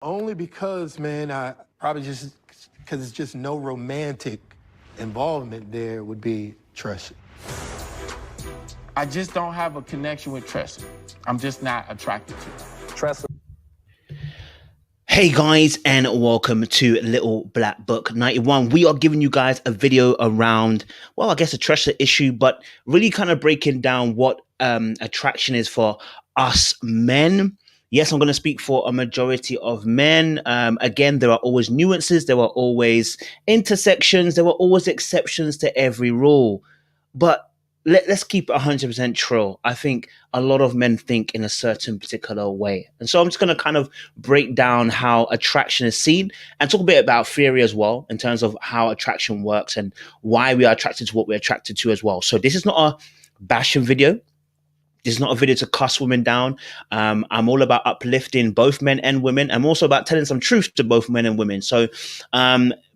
Only because, man, I probably just because it's just no romantic involvement there would be Tresha. I just don't have a connection with Tresha. I'm just not attracted to her. Tressa. Hey guys, and welcome to Little Black Book 91. We are giving you guys a video around, well, I guess a Tresha issue, but really kind of breaking down what attraction is for us men. Yes, I'm going to speak for a majority of men. Again, there are always nuances, there are always intersections, there are always exceptions to every rule. But let's keep it 100% true. I think a lot of men think in a certain particular way. And so I'm just going to kind of break down how attraction is seen and talk a bit about theory as well in terms of how attraction works and why we are attracted to what we're attracted to as well. So this is not a bashing video. This is not a video to cuss women down. I'm all about uplifting both men and women. I'm also about telling some truth to both men and women. So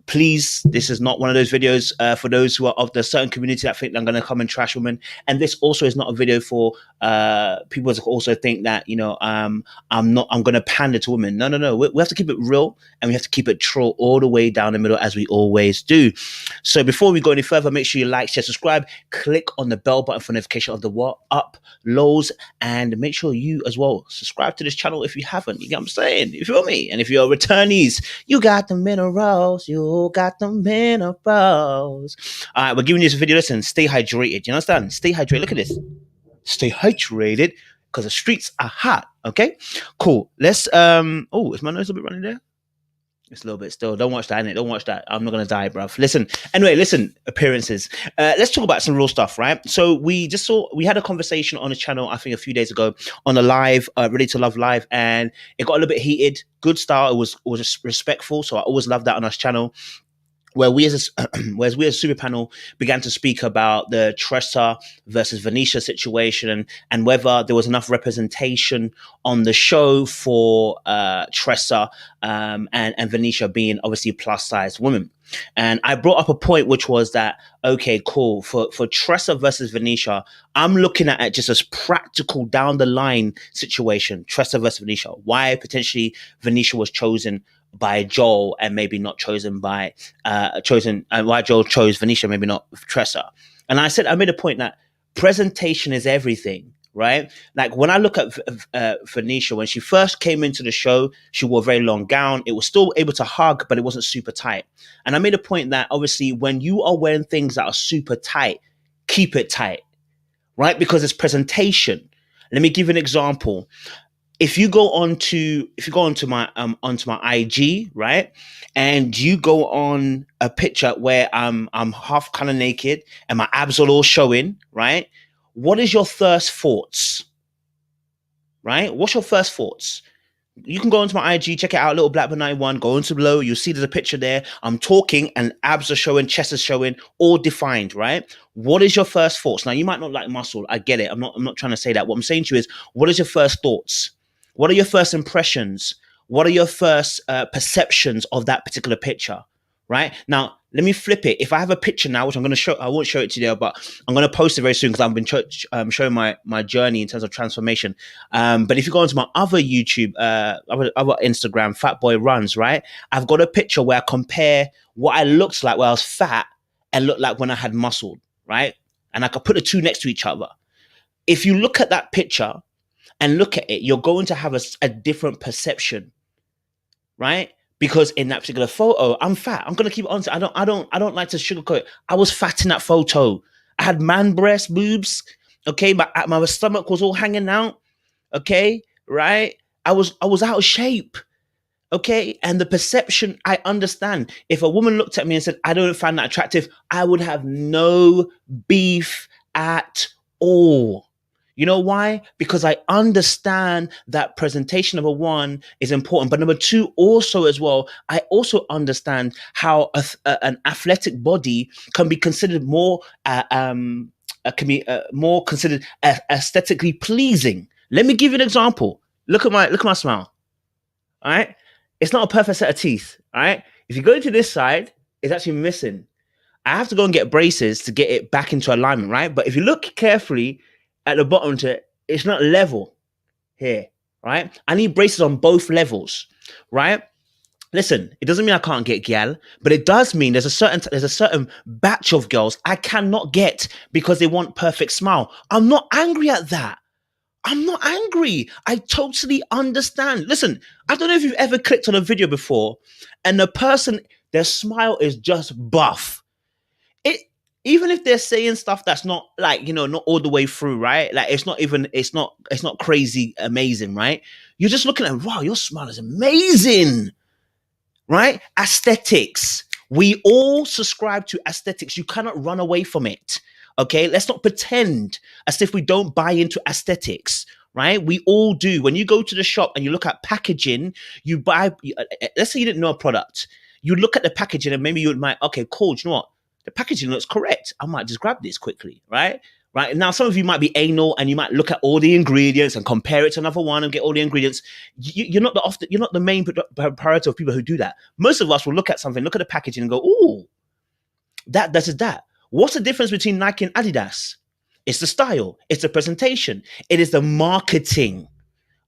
please, this is not one of those videos for those who are of the certain community that think I'm going to come and trash women. And this also is not a video for people to also think that, you know, I'm going to pander to women. No. We have to keep it real and we have to keep it true all the way down the middle as we always do. So before we go any further, make sure you like, share, subscribe, click on the bell button for notification of the uploads, and make sure you as well subscribe to this channel if you haven't. You get what I'm saying? You feel me? And if you're returnees, you got the minerals. You got the minerals. All right, we're giving you this video. Listen, stay hydrated. You understand? Stay hydrated. Look at this. Stay hydrated because the streets are hot. Okay, cool. Let's oh, is my nose a bit running there? It's a little bit still. Don't watch that, innit? Don't watch that. I'm not gonna die, bruv. Listen. Anyway, listen. Appearances. Let's talk about some real stuff, right? So we had a conversation on the channel, I think a few days ago, on a live, Ready to Love live, and it got a little bit heated. Good style. It was just respectful. So I always love that on our channel. Where we as a super panel began to speak about the Tresha versus Venetia situation and whether there was enough representation on the show for Tresha and Venetia being obviously plus size women. And I brought up a point which was that, okay, cool, for Tresha versus Venetia, I'm looking at it just as practical down the line situation, Tresha versus Venetia. Why potentially Venetia was chosen by Joel and maybe not chosen by why Joel chose Venetia, maybe not Tresha. And I made a point that presentation is everything, right? Like when I look at Venetia, when she first came into the show, she wore a very long gown. It was still able to hug, but it wasn't super tight. And I made a point that obviously when you are wearing things that are super tight, keep it tight, right? Because it's presentation. Let me give you an example. If you go onto my IG, right, and you go on a picture where I'm half kind of naked and my abs are all showing, right? What is your first thoughts? Right? What's your first thoughts? You can go onto my IG, check it out, Little Black Book 91, go into below, you'll see there's a picture there. I'm talking and abs are showing, chest is showing, all defined, right? What is your first thoughts? Now, you might not like muscle. I get it. I'm not trying to say that. What I'm saying to you is, what is your first thoughts? What are your first impressions? What are your first perceptions of that particular picture, right? Now, let me flip it. If I have a picture now, which I'm going to show, I won't show it to you, but I'm going to post it very soon because I've been showing my journey in terms of transformation. But if you go onto my other YouTube, other Instagram, Fat Boy Runs, right? I've got a picture where I compare what I looked like when I was fat and looked like when I had muscle, right? And I could put the two next to each other. If you look at that picture and look at it, you're going to have a different perception, right? Because in that particular photo, I'm fat. I'm gonna keep it honest. I don't like to sugarcoat it. I was fat in that photo. I had man breast, boobs. Okay, my stomach was all hanging out. Okay, right? I was out of shape. Okay, and the perception, I understand. If a woman looked at me and said, "I don't find that attractive," I would have no beef at all. You know why? Because I understand that presentation, number one, is important. But number two, also as well, I also understand how an athletic body can be considered more considered aesthetically pleasing. Let me give you an example. Look at my smile. All right, it's not a perfect set of teeth. All right, if you go to this side, it's actually missing. I have to go and get braces to get it back into alignment, right? But if you look carefully at the bottom to it, it's not level here, right? I need braces on both levels. right? Listen, it doesn't mean I can't get gal, but it does mean there's a certain batch of girls I cannot get because they want perfect smile. I'm not angry at that. I'm not angry. I totally understand. Listen, I don't know if you've ever clicked on a video before and the person, their smile is just buff. It, even if they're saying stuff that's not like, not all the way through, right? Like it's not crazy amazing, right? You're just looking at, wow, your smile is amazing, right? Aesthetics. We all subscribe to aesthetics. You cannot run away from it. Okay, let's not pretend as if we don't buy into aesthetics, right? We all do. When you go to the shop and you look at packaging, you buy, let's say you didn't know a product. You look at the packaging and maybe you might, okay, cool, do you know what? The packaging looks correct. I might just grab this quickly, right? Right now, some of you might be anal and you might look at all the ingredients and compare it to another one and get all the ingredients. You're not the main priority of people who do that. Most of us will look at something, look at the packaging and go, "Ooh, that is that." What's the difference between Nike and Adidas? It's the style, it's the presentation, it is the marketing.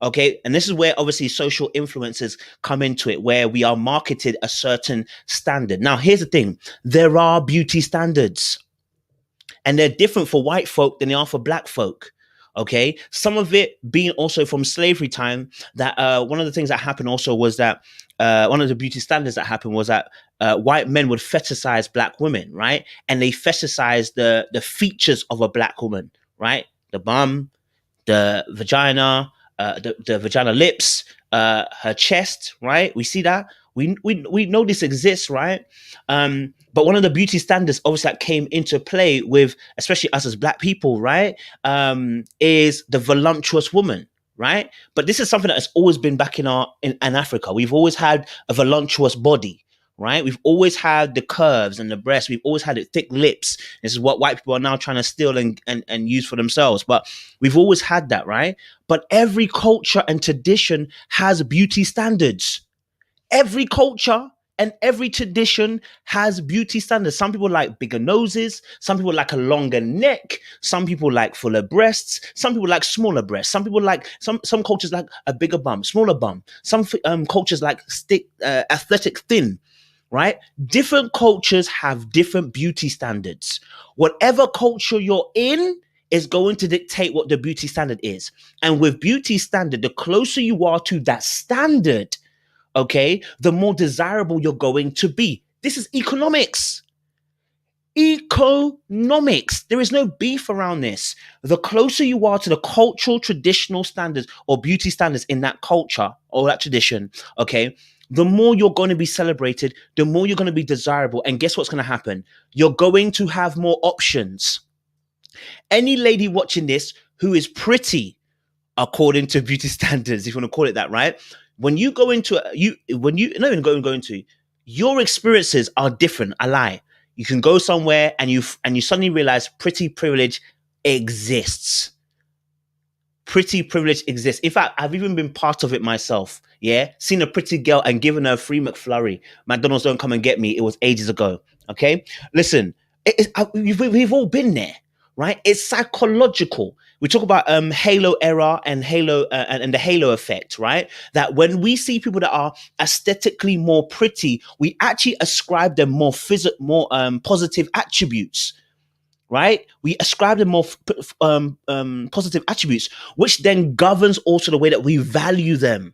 Okay, and this is where obviously social influences come into it, where we are marketed a certain standard. Now, here's the thing: there are beauty standards. And they're different for white folk than they are for black folk. Okay, some of it being also from slavery time. That one of the things that happened also was that one of the beauty standards that happened was that white men would fetishize black women, right? And they fetishize the features of a black woman, right? The bum, the vagina, the vagina lips, her chest, right? We see that. We know this exists, right? But one of the beauty standards, obviously, that came into play with, especially us as black people, right, is the voluptuous woman, right? But this is something that has always been back in Africa. We've always had a voluptuous body, right? We've always had the curves and the breasts. We've always had thick lips. This is what white people are now trying to steal and use for themselves. But we've always had that, right? But every culture and tradition has beauty standards. Every culture and every tradition has beauty standards. Some people like bigger noses. Some people like a longer neck. Some people like fuller breasts. Some people like smaller breasts. Some people like some cultures like a bigger bum, smaller bum. Some cultures like athletic, thin. Right? Different cultures have different beauty standards. Whatever culture you're in is going to dictate what the beauty standard is. And with beauty standard, the closer you are to that standard, okay, the more desirable you're going to be. This is economics. Economics. There is no beef around this. The closer you are to the cultural, traditional standards or beauty standards in that culture or that tradition, okay, the more you're going to be celebrated, the more you're going to be desirable. And guess what's going to happen? You're going to have more options. Any lady watching this who is pretty, according to beauty standards, if you want to call it that, right? When you go into your experiences are different. I lie. You can go somewhere and you suddenly realize pretty privilege exists. Pretty privilege exists. In fact, I've even been part of it myself. Yeah, seen a pretty girl and given her a free McFlurry. McDonald's don't come and get me. It was ages ago. Okay, listen, we've all been there, right? It's psychological. We talk about halo era and halo and the halo effect, right? That when we see people that are aesthetically more pretty, we actually ascribe them more positive attributes, right? We ascribe them more positive attributes, which then governs also the way that we value them.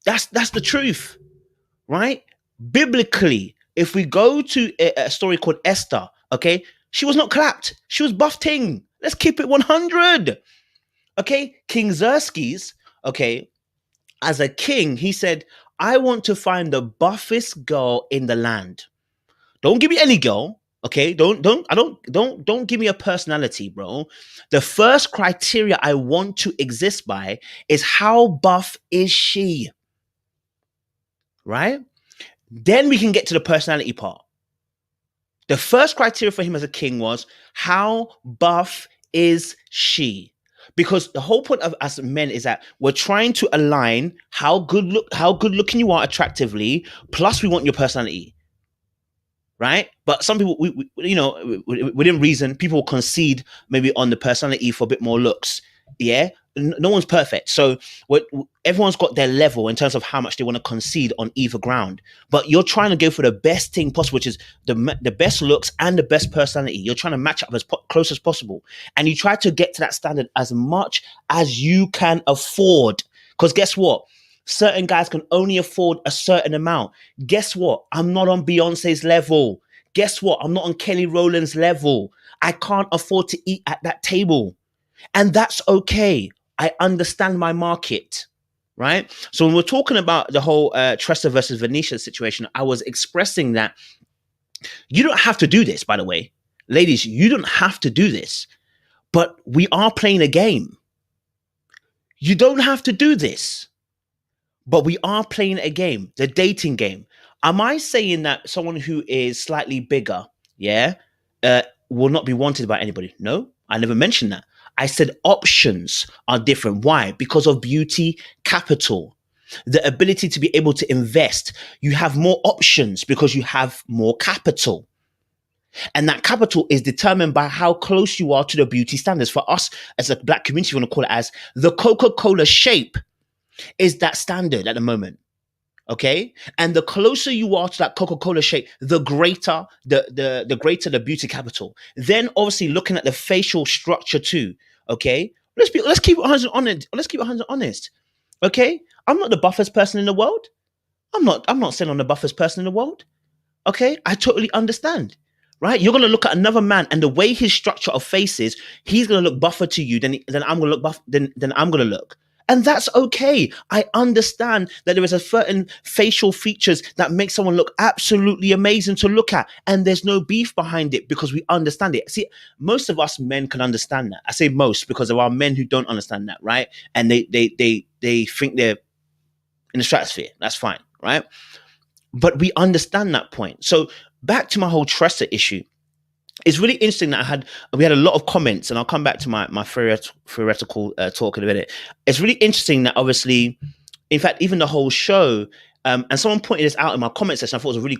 That's the truth, right? Biblically, if we go to a story called Esther, okay, she was not clapped. She was buffing. Let's keep it 100. Okay, King Xerxes, okay, as a king, he said, I want to find the buffest girl in the land. Don't give me any girl, okay? Don't give me a personality, bro. The first criteria I want to exist by is how buff is she? Right? Then we can get to the personality part. The first criteria for him as a king was how buff is she? Because the whole point of us men is that we're trying to align how good looking you are attractively, plus we want your personality, right? But some people, within reason, people concede maybe on the personality for a bit more looks. Yeah, No one's perfect. So what everyone's got their level in terms of how much they want to concede on either ground. But you're trying to go for the best thing possible, which is the best looks and the best personality. You're trying to match up as close as possible, and you try to get to that standard as much as you can afford. Because guess what? Certain guys can only afford a certain amount. Guess what? I'm not on Beyonce's level. Guess what? I'm not on Kelly Rowland's level. I can't afford to eat at that table. And that's okay. I understand my market, right? So when we're talking about the whole Tressa versus Venetia situation, I was expressing that you don't have to do this, by the way. Ladies, you don't have to do this. But we are playing a game. You don't have to do this. But we are playing a game, the dating game. Am I saying that someone who is slightly bigger, will not be wanted by anybody? No, I never mentioned that. I said options are different. Why? Because of beauty capital, the ability to be able to invest. You have more options because you have more capital. And that capital is determined by how close you are to the beauty standards. For us as a black community, we want to call it as the Coca-Cola shape is that standard at the moment. Okay. And the closer you are to that Coca-Cola shape, the greater the greater the beauty capital. Then obviously looking at the facial structure too. Okay. Let's keep it 100 honest. Let's keep it 100 honest. Okay. I'm not the buffest person in the world. I'm not saying I'm the buffest person in the world. Okay. I totally understand. Right? You're gonna look at another man and the way his structure of face is, he's gonna look buffer to you, then I'm gonna look buff, then I'm gonna look. And that's okay. I understand that there is a certain facial features that make someone look absolutely amazing to look at. And there's no beef behind it because we understand it. See, most of us men can understand that. I say most because there are men who don't understand that, right? And they think they're in the stratosphere. That's fine, right? But we understand that point. So back to my whole Tressa issue. It's really interesting that we had a lot of comments, and I'll come back to my theoretical talk in a minute. It's really interesting that obviously, in fact, even the whole show, and someone pointed this out in my comment section. I thought it was a really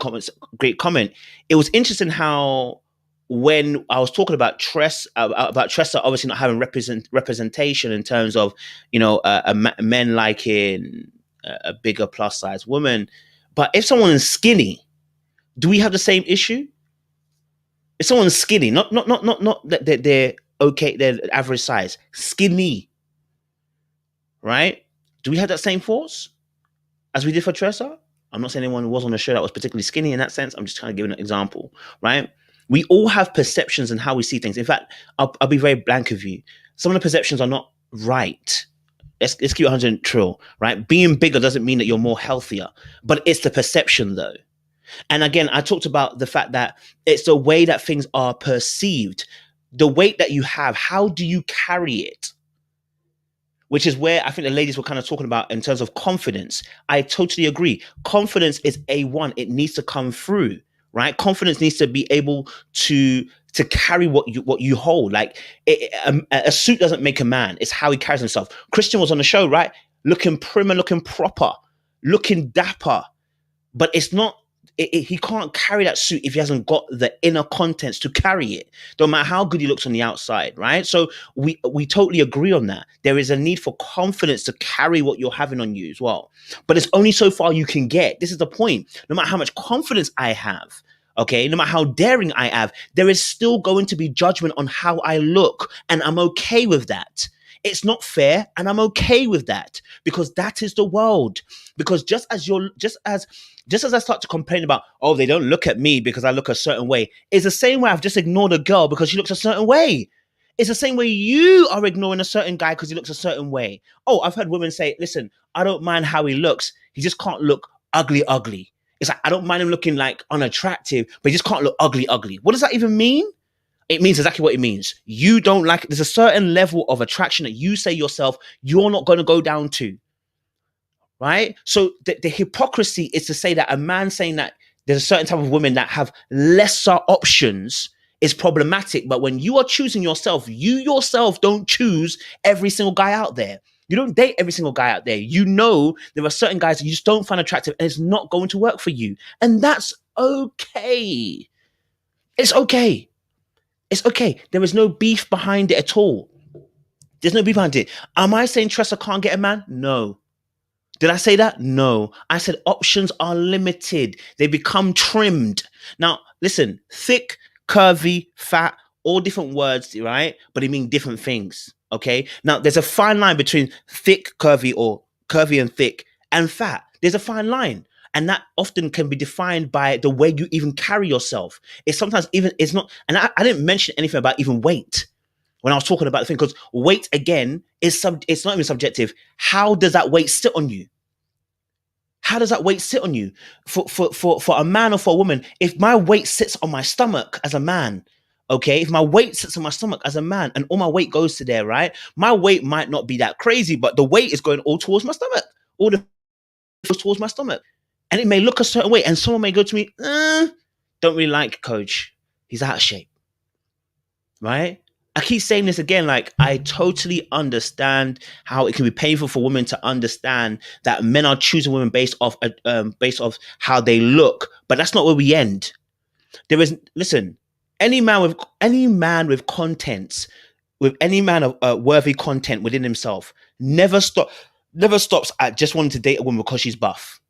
great comment. It was interesting how when I was talking about Tressa obviously not having representation in terms of men liking a bigger plus size woman, but if someone is skinny, do we have the same issue? If someone's skinny, not that they're okay, they're average size, skinny, right? Do we have that same thoughts as we did for Tressa? I'm not saying anyone who was on the show that was particularly skinny in that sense. I'm just kind of giving an example, right? We all have perceptions and how we see things. In fact, I'll be very blank with you. Some of the perceptions are not right. Let's keep 100 trill, right? Being bigger doesn't mean that you're more healthier, but it's the perception though. And again, I talked about the fact that it's the way that things are perceived, the weight that you have. How do you carry it? Which is where I think the ladies were kind of talking about in terms of confidence. I totally agree. Confidence is A1. It needs to come through, right? Confidence needs to be able to carry what you hold. Like a suit doesn't make a man. It's how he carries himself. Christian was on the show, right? Looking prim and looking proper, looking dapper, but it's not. He can't carry that suit if he hasn't got the inner contents to carry it. Don't matter how good he looks on the outside, right? So we totally agree on that. There is a need for confidence to carry what you're having on you as well. But it's only so far you can get. This is the point. No matter how much confidence I have, okay, no matter how daring I have, there is still going to be judgment on how I look. And I'm okay with that. It's not fair, and I'm okay with that because that is the world. Because just as I start to complain about, oh, they don't look at me because I look a certain way, it's the same way I've just ignored a girl because she looks a certain way. It's the same way you are ignoring a certain guy because he looks a certain way. Oh, I've heard women say, listen, I don't mind how he looks. He just can't look ugly. It's like, I don't mind him looking like unattractive, but he just can't look ugly. What does that even mean? It means exactly what it means. You don't like, there's a certain level of attraction that you say yourself, you're not going to go down to, right? So the hypocrisy is to say that a man saying that there's a certain type of women that have lesser options is problematic. But when you are choosing yourself, you yourself don't choose every single guy out there. You don't date every single guy out there. You know there are certain guys that you just don't find attractive and it's not going to work for you. And that's okay. It's okay. It's okay. There is no beef behind it at all. There's no beef behind it. Am I saying Tressa can't get a man? No. Did I say that? No. I said options are limited. They become trimmed. Now, listen, thick, curvy, fat, all different words, right? But they mean different things. Okay. Now, there's a fine line between thick, curvy, or curvy and thick, and fat. There's a fine line. And that often can be defined by the way you even carry yourself. It's sometimes even, it's not, and I didn't mention anything about even weight when I was talking about the thing, because weight, again, it's not even subjective. How does that weight sit on you? How does that weight sit on you? For a man or for a woman, if my weight sits on my stomach as a man, okay, if my weight sits on my stomach as a man and all my weight goes to there, right? My weight might not be that crazy, but the weight is going all towards my stomach, all the towards my stomach. And it may look a certain way, and someone may go to me, don't really like Coach. He's out of shape, right? I keep saying this again, like, I totally understand how it can be painful for women to understand that men are choosing women based off how they look, but that's not where we end. Listen, any man with contents, with any man of worthy content within himself, never stops at just wanting to date a woman because she's buff.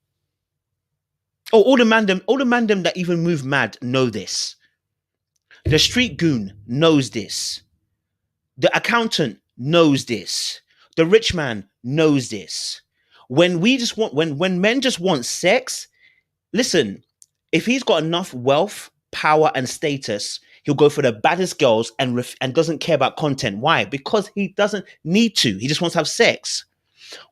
Oh, all the mandem that even move mad know this. The street goon knows this. The accountant knows this. The rich man knows this. When men just want sex, listen, if he's got enough wealth, power, and status, he'll go for the baddest girls and doesn't care about content. Why? Because he doesn't need to. He just wants to have sex.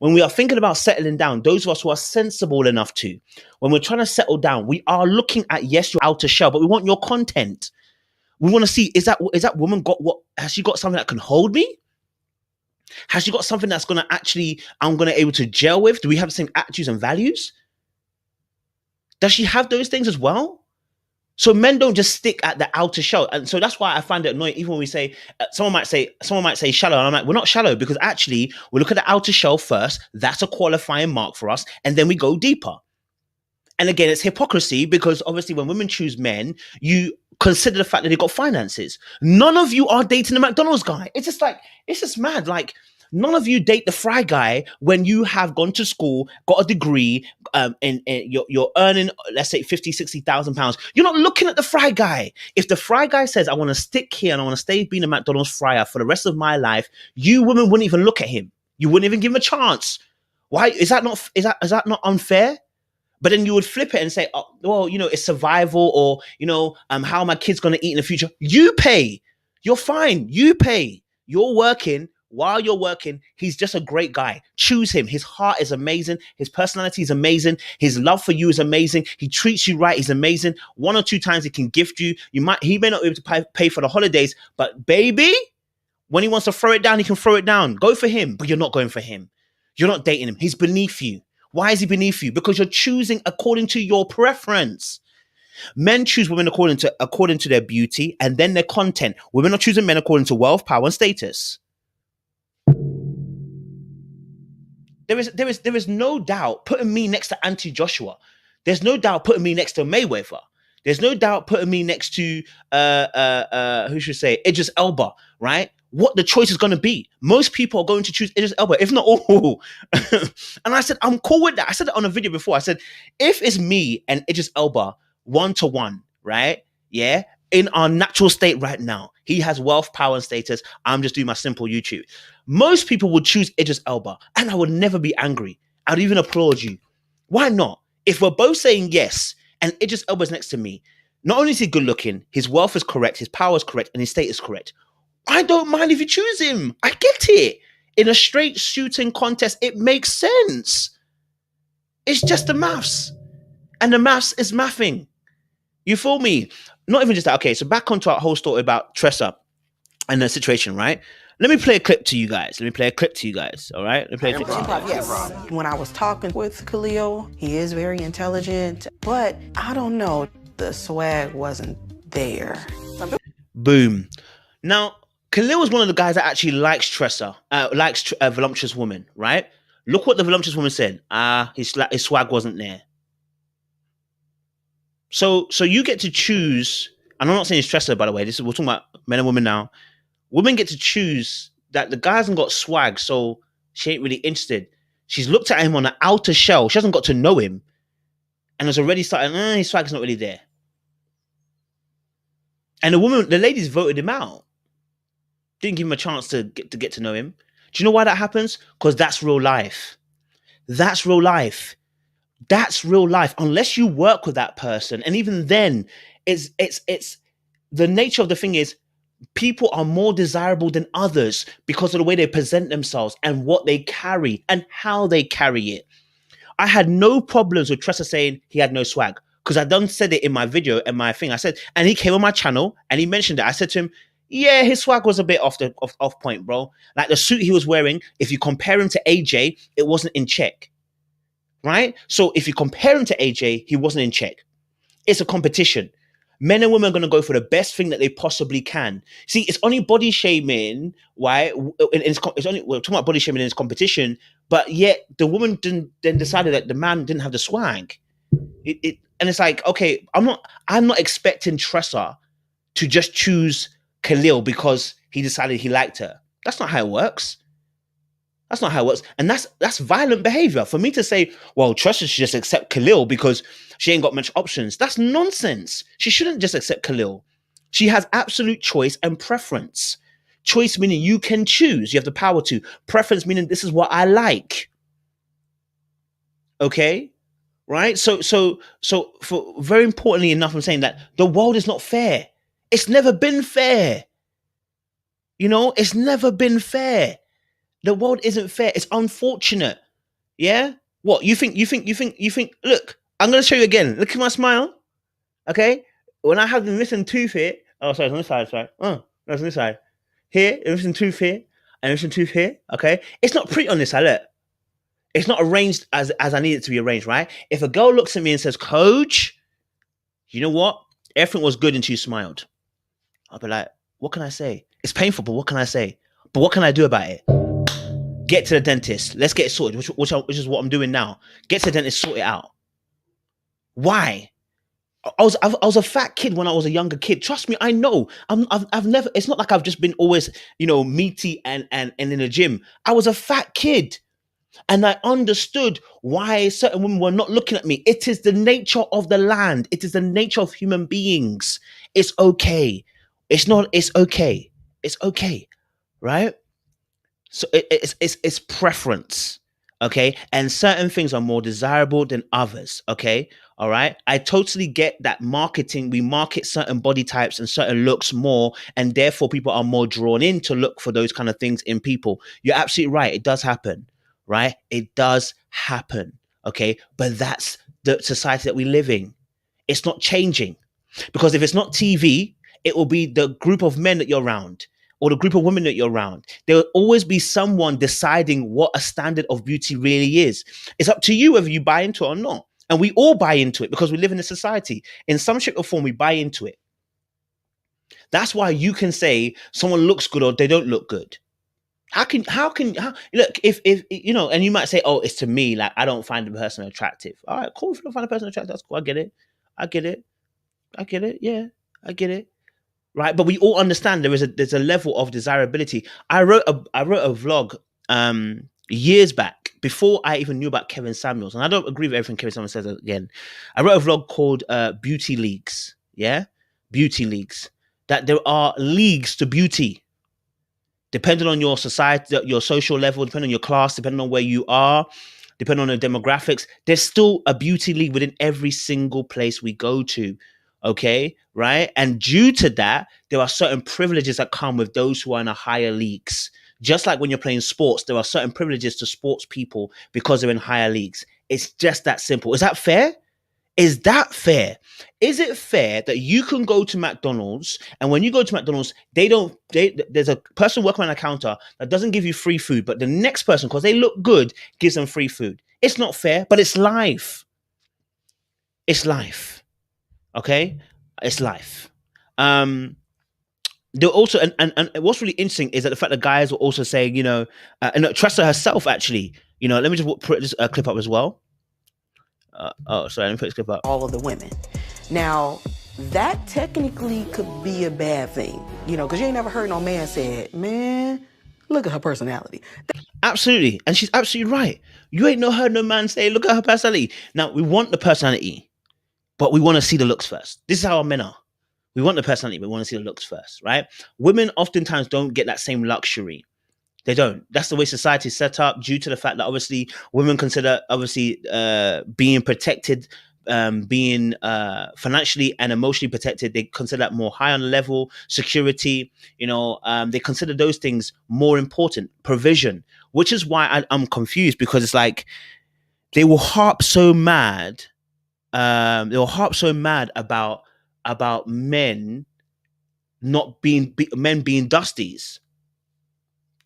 When we are thinking about settling down, those of us who are sensible enough to, when we're trying to settle down, we are looking at, yes, your outer shell, but we want your content. We want to see, is that woman has she got something that can hold me? Has she got something that's going to actually, I'm going to able to gel with? Do we have the same attitudes and values? Does she have those things as well? So men don't just stick at the outer shell. And so that's why I find it annoying, even when we say, someone might say shallow. And I'm like, we're not shallow, because actually we look at the outer shell first. That's a qualifying mark for us. And then we go deeper. And again, it's hypocrisy, because obviously when women choose men, you consider the fact that they've got finances. None of you are dating the McDonald's guy. It's just mad. Like, none of you date the fry guy when you have gone to school, got a degree, and you're earning, let's say, 50, 60,000 pounds. You're not looking at the fry guy. If the fry guy says, I want to stick here and I want to stay being a McDonald's fryer for the rest of my life, you women wouldn't even look at him. You wouldn't even give him a chance. Why? Is that not unfair? But then you would flip it and say, oh, well, it's survival, or, how are my kids going to eat in the future? You pay. You're fine. You pay. You're working. While you're working, he's just a great guy. Choose him. His heart is amazing. His personality is amazing. His love for you is amazing. He treats you right. He's amazing. 1 or 2 times he can gift you. He may not be able to pay for the holidays, but baby, when he wants to throw it down, he can throw it down. Go for him, but you're not going for him. You're not dating him. He's beneath you. Why is he beneath you? Because you're choosing according to your preference. Men choose women according to their beauty and then their content. Women are choosing men according to wealth, power, and status. There is no doubt putting me next to Auntie Joshua. There's no doubt putting me next to Mayweather. There's no doubt putting me next to who should say Idris Elba, right? What the choice is going to be. Most people are going to choose Idris Elba, if not all. And I said, I'm cool with that. I said it on a video before. I said, if it's me and Idris Elba 1-to-1, right? Yeah. In our natural state right now, he has wealth, power, and status. I'm just doing my simple YouTube. Most people would choose Idris Elba, and I would never be angry. I'd even applaud you. Why not? If we're both saying yes, and Idris Elba's next to me, not only is he good looking, his wealth is correct, his power is correct, and his state is correct. I don't mind if you choose him. I get it. In a straight shooting contest, it makes sense. It's just the maths. And the maths is mathing. You feel me? Not even just that. Okay, so back onto our whole story about Tressa and the situation, right? Let me play a clip to you guys. All right? Let me play a clip. Yes. When I was talking with Khalil, he is very intelligent, but I don't know, the swag wasn't there. Boom. Now, Khalil was one of the guys that actually likes Tressa, likes a voluptuous woman, right? Look what the voluptuous woman said. His swag wasn't there. So you get to choose, and I'm not saying it's Tressa, by the way. We're talking about men and women now. Women get to choose that the guy hasn't got swag, so she ain't really interested. She's looked at him on the outer shell. She hasn't got to know him, and has already started. His swag's not really there. And the ladies voted him out. Didn't give him a chance to get to know him. Do you know why that happens? Because that's real life. That's real life. That's real life. Unless you work with that person, and even then, it's the nature of the thing is people are more desirable than others because of the way they present themselves and what they carry and how they carry it. I had no problems with Tressa saying he had no swag because I done said it in my video and my thing. I said, and he came on my channel and he mentioned it. I said to him, yeah, his swag was a bit off point, bro. Like the suit he was wearing, if you compare him to AJ, it wasn't in check. Right? So if you compare him to AJ, he wasn't in check. It's a competition. Men and women are going to go for the best thing that they possibly can. See, it's only body shaming. Why? It's only we're talking about body shaming in this competition, but yet the woman then decided that the man didn't have the swag. And it's like, okay, I'm not expecting Tressa to just choose Khalil because he decided he liked her. That's not how it works. That's not how it works. And that's violent behavior. For me to say, well, Tressa should just accept Khalil because she ain't got much options. That's nonsense. She shouldn't just accept Khalil. She has absolute choice and preference. Choice meaning you can choose. You have the power to. Preference meaning this is what I like. Okay? Right? So for very importantly enough, I'm saying that the world is not fair. It's never been fair. You know, it's never been fair. The world isn't fair. It's unfortunate. Yeah? What? You think, look, I'm going to show you again. Look at my smile. Okay? When I have the missing tooth here. Oh, sorry, it's on this side, sorry. Oh, that's on this side. Here, a missing tooth here, and a missing tooth here. Okay? It's not pretty on this side, look. It's not arranged as I need it to be arranged, right? If a girl looks at me and says, Coach, you know what? Everything was good until you smiled. I'll be like, what can I say? It's painful, but what can I say? But what can I do about it? Get to the dentist. Let's get it sorted, which is what I'm doing now. Get to the dentist, sort it out. Why? I was a fat kid when I was a younger kid. Trust me, I know. I've never. It's not like I've just been always, meaty and in the gym. I was a fat kid, and I understood why certain women were not looking at me. It is the nature of the land. It is the nature of human beings. It's okay. It's not. It's okay. It's okay, right? So it's preference, okay? And certain things are more desirable than others, okay? All right? I totally get that marketing, we market certain body types and certain looks more, and therefore people are more drawn in to look for those kind of things in people. You're absolutely right. It does happen, right? It does happen, okay? But that's the society that we live in. It's not changing. Because if it's not TV, it will be the group of men that you're around, or the group of women that you're around. There will always be someone deciding what a standard of beauty really is. It's up to you whether you buy into it or not. And we all buy into it because we live in a society. In some shape or form, we buy into it. That's why you can say someone looks good or they don't look good. How look, if and you might say, oh, it's to me, like I don't find the person attractive. All right, cool. If you don't find a person attractive, that's cool. I get it. Yeah, I get it. Right, but we all understand there's a level of desirability. I wrote a vlog years back before I even knew about Kevin Samuels, and I don't agree with everything Kevin Samuels says again. I wrote a vlog called Beauty Leagues. Yeah, Beauty Leagues. That there are leagues to beauty, depending on your society, your social level, depending on your class, depending on where you are, depending on the demographics. There's still a beauty league within every single place we go to. Okay, right? And due to that, there are certain privileges that come with those who are in a higher leagues. Just like when you're playing sports, there are certain privileges to sports people because they're in higher leagues. It's just that simple. Is that fair? Is that fair? Is it fair that you can go to McDonald's and when you go to McDonald's, there's a person working on a counter that doesn't give you free food, but the next person, because they look good, gives them free food. It's not fair, but it's life. It's life. Okay, it's life. They're also, and what's really interesting is that the fact that guys were also saying, and Tressa herself actually, let me just put this clip up as well. Let me put this clip up. All of the women. Now, that technically could be a bad thing, because you ain't never heard no man say, man, Look at her personality. Absolutely. And she's absolutely right. You ain't heard no man say, look at her personality. Now, we want the personality, but we want to see the looks first. This is how our men are. We want the personality, but we want to see the looks first, right? Women oftentimes don't get that same luxury. They don't. That's the way society is set up, due to the fact that obviously women consider being protected, being financially and emotionally protected. They consider that more high on the level. Security, they consider those things more important. Provision, which is why I'm confused, because it's like they will harp so mad. They will harp so mad about men not being men being dusties.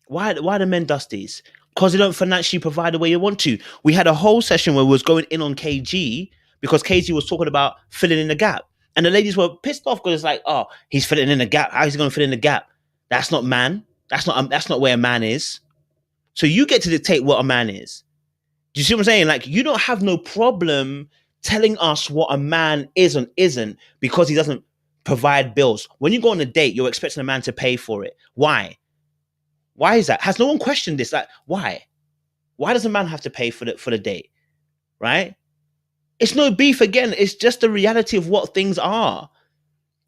Why do men dusties? Because they don't financially provide the way you want to. We had a whole session where we was going in on KG because KG was talking about filling in the gap. And the ladies were pissed off because it's like, oh, he's filling in the gap. How is he going to fill in the gap? That's not man. That's not where a man is. So you get to dictate what a man is. Do you see what I'm saying? Like, you don't have no problem telling us what a man is and isn't because he doesn't provide bills. When you go on a date, you're expecting a man to pay for it. Why? Why is that? Has no one questioned this? Like, why? Why does a man have to pay for the date? Right? It's no beef again. It's just the reality of what things are.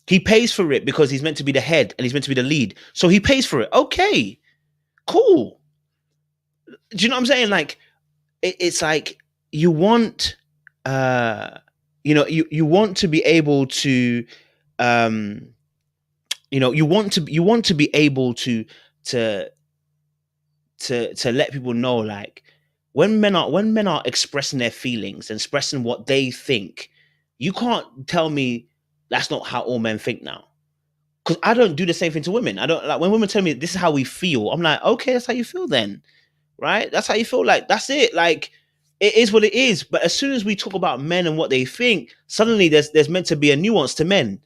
He pays for it because he's meant to be the head and he's meant to be the lead. So he pays for it. Okay. Cool. Do you know what I'm saying? Like, it's like you want you want to be able to you want to be able to let people know, like, when men are expressing their feelings and expressing what they think, you can't tell me that's not how all men think now. Because I don't do the same thing to women. I don't, like, when women tell me this is how we feel, I'm like, okay, that's how you feel then, right? That's how you feel. Like, that's it. Like, it is what it is. But as soon as we talk about men and what they think, suddenly there's meant to be a nuance to men.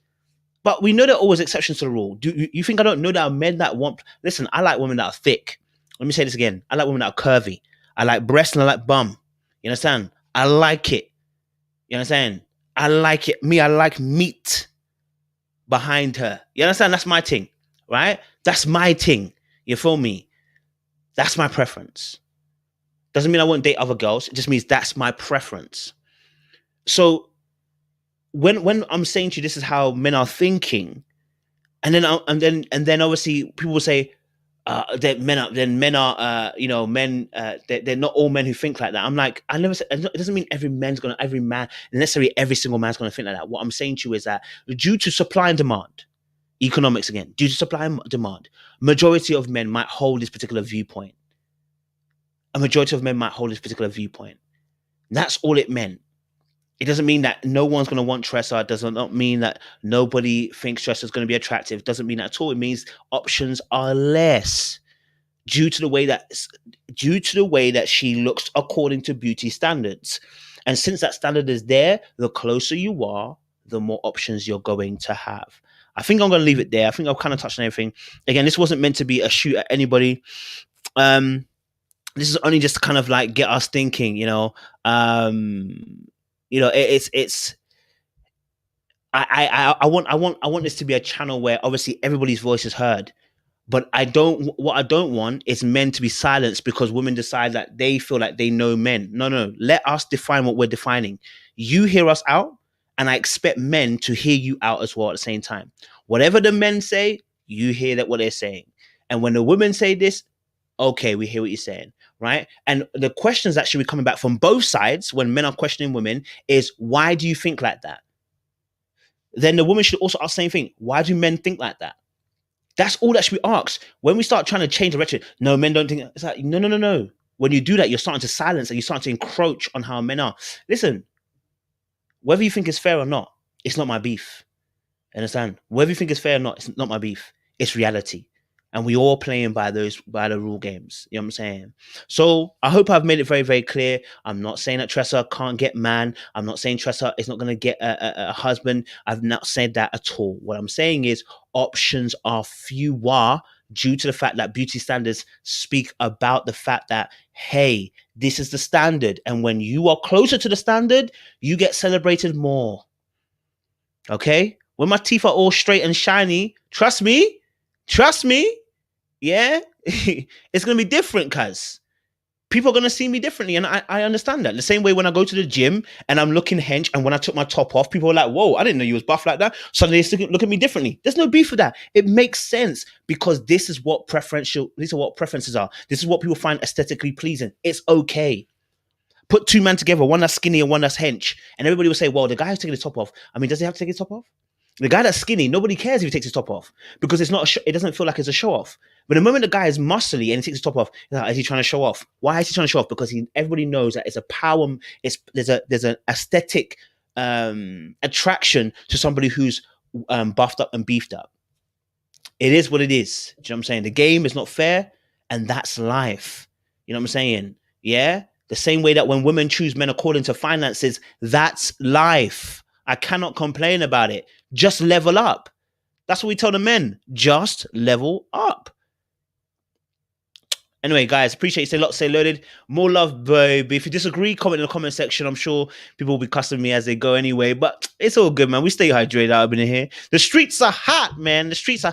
But we know there are always exceptions to the rule. Do you think I don't know that men that want? Listen, I like women that are thick. Let me say this again. I like women that are curvy. I like breast and I like bum. You understand? I like it. You understand? I like it. Me, I like meat behind her. You understand? That's my thing, right? That's my thing. You feel me? That's my preference. Doesn't mean I won't date other girls. It just means that's my preference. So when I'm saying to you, this is how men are thinking, and then obviously people will say that men are they're not all men who think like that. I'm like, I never said, it doesn't mean every single man's gonna think like that. What I'm saying to you is that due to supply and demand, economics again, due to supply and demand, majority of men might hold this particular viewpoint. A majority of men might hold this particular viewpoint. That's all it meant. It doesn't mean that no one's going to want Tressa. It does not mean that nobody thinks Tressa is going to be attractive. It doesn't mean that at all. It means options are less due to the way that she looks according to beauty standards. And since that standard is there, the closer you are, the more options you're going to have. I think I'm going to leave it there. I think I've kind of touched on everything. Again, this wasn't meant to be a shoot at anybody. This is only just to kind of like get us thinking, I want this to be a channel where obviously everybody's voice is heard, but what I don't want is men to be silenced because women decide that they feel like they know men. No, let us define what we're defining. You hear us out, and I expect men to hear you out as well at the same time. Whatever the men say, you hear that what they're saying. And when the women say this, okay, we hear what you're saying, right? And the questions that should be coming back from both sides when men are questioning women is, why do you think like that? Then the woman should also ask the same thing. Why do men think like that? That's all that should be asked. When we start trying to change the rhetoric, no, men don't think, it's like, no. When you do that, you're starting to silence and you're starting to encroach on how men are. Listen, whether you think it's fair or not, it's not my beef. Understand? Whether you think it's fair or not, it's not my beef. It's reality. And we all playing by the rule games. You know what I'm saying? So I hope I've made it very, very clear. I'm not saying that Tressa can't get man. I'm not saying Tressa is not going to get a husband. I've not said that at all. What I'm saying is options are fewer due to the fact that beauty standards speak about the fact that, hey, this is the standard. And when you are closer to the standard, you get celebrated more. Okay? When my teeth are all straight and shiny, trust me, yeah, it's gonna be different, cuz people are gonna see me differently, and I understand that. The same way when I go to the gym and I'm looking hench, and when I took my top off, people are like, "Whoa, I didn't know you was buff like that." Suddenly they look at me differently. There's no beef with that. It makes sense because this is what preferential. These are what preferences are. This is what people find aesthetically pleasing. It's okay. Put two men together, one that's skinny and one that's hench, and everybody will say, "Well, the guy who's taking his top off. I mean, does he have to take his top off?" The guy that's skinny, nobody cares if he takes his top off because it's not. It doesn't feel like it's a show off. But the moment the guy is muscly and he takes his top off, is he trying to show off? Why is he trying to show off? Because everybody knows that it's a power. There's an aesthetic attraction to somebody who's buffed up and beefed up. It is what it is. Do you know what I'm saying? The game is not fair, and that's life. You know what I'm saying? Yeah. The same way that when women choose men according to finances, that's life. I cannot complain about it. Just level up. That's what we tell the men. Just level up. Anyway, guys, appreciate you. Stay loaded. More love, baby. If you disagree, comment in the comment section. I'm sure people will be cussing me as they go anyway, but it's all good, man. We stay hydrated out in here. The streets are hot, man. The streets are